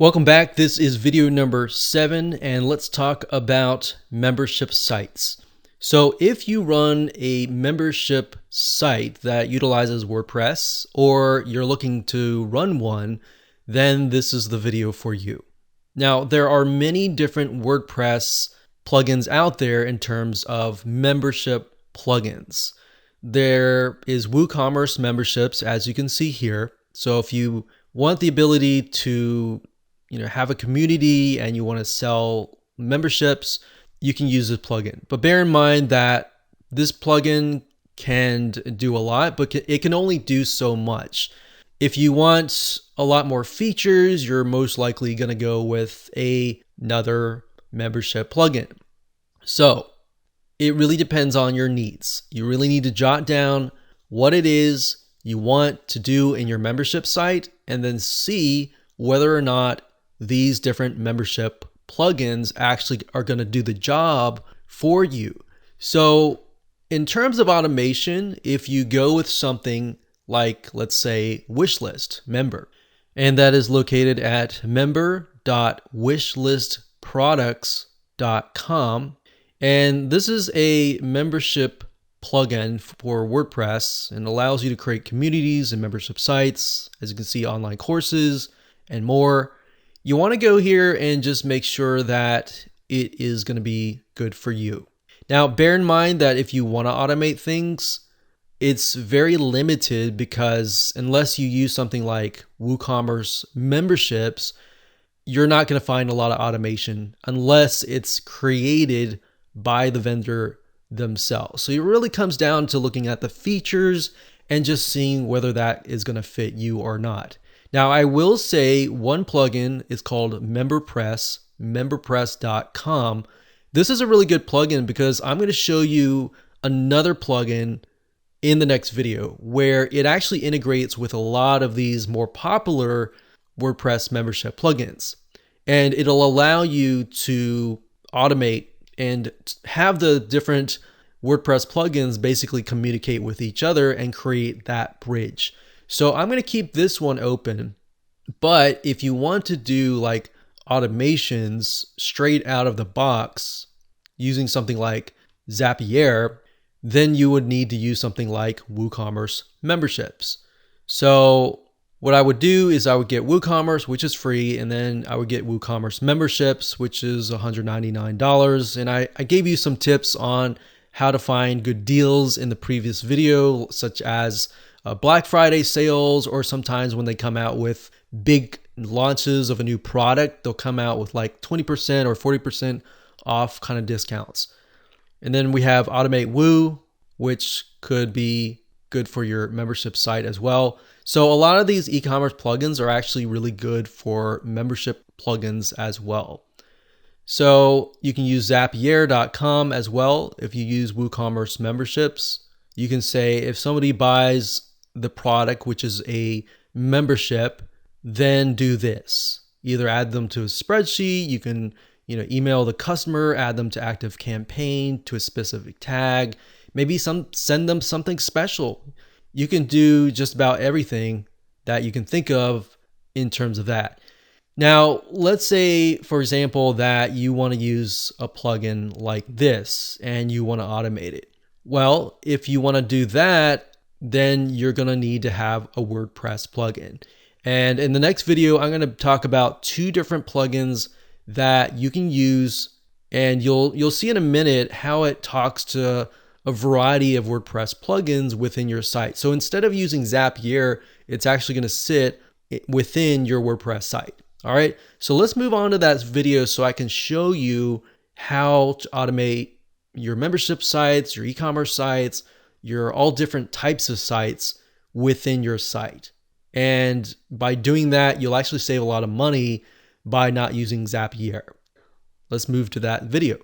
Welcome back. This is video number 7, and let's talk about membership sites. So if you run a membership site that utilizes WordPress, or you're looking to run one, then this is the video for you. Now, there are many different WordPress plugins out there in terms of membership plugins. There is WooCommerce memberships, as you can see here. So if you want the ability to have a community and you want to sell memberships, you can use this plugin. But bear in mind that this plugin can do a lot, but it can only do so much. If you want a lot more features, you're most likely going to go with another membership plugin. So it really depends on your needs. You really need to jot down what it is you want to do in your membership site and then see whether or not these different membership plugins actually are going to do the job for you. So in terms of automation, if you go with something like, let's say, Wishlist Member, and that is located at member.wishlistproducts.com, and this is a membership plugin for WordPress and allows you to create communities and membership sites, as you can see, online courses and more. You want to go here and just make sure that it is going to be good for you. Now, bear in mind that if you want to automate things, it's very limited because unless you use something like WooCommerce memberships, you're not going to find a lot of automation unless it's created by the vendor themselves. So it really comes down to looking at the features and just seeing whether that is going to fit you or not. Now, I will say one plugin is called MemberPress, memberpress.com. This is a really good plugin because I'm going to show you another plugin in the next video where it actually integrates with a lot of these more popular WordPress membership plugins. And it'll allow you to automate and have the different WordPress plugins basically communicate with each other and create that bridge. So I'm going to keep this one open, but if you want to do like automations straight out of the box using something like Zapier, then you would need to use something like WooCommerce memberships. So what I would do is I would get WooCommerce, which is free, and then I would get WooCommerce memberships, which is $199. And I gave you some tips on how to find good deals in the previous video, such as Black Friday sales, or sometimes when they come out with big launches of a new product, they'll come out with like 20% or 40% off kind of discounts. And then we have Automate Woo, which could be good for your membership site as well. So a lot of these e-commerce plugins are actually really good for membership plugins as well. So you can use Zapier.com as well. If you use WooCommerce memberships, you can say if somebody buys the product, which is a membership, then do this. Either add them to a spreadsheet, you can email the customer, add them to ActiveCampaign to a specific tag, maybe send them something special. You can do just about everything that you can think of in terms of that. Now, let's say, for example, that you want to use a plugin like this and you want to automate it. Well, if you want to do that, then you're going to need to have a WordPress plugin. And in the next video, I'm going to talk about 2 different plugins that you can use, and you'll see in a minute how it talks to a variety of WordPress plugins within your site. So instead of using Zapier, it's actually going to sit within your WordPress site. All right, so let's move on to that video so I can show you how to automate your membership sites, your e-commerce sites, your all different types of sites within your site. And by doing that, you'll actually save a lot of money by not using Zapier. Let's move to that video.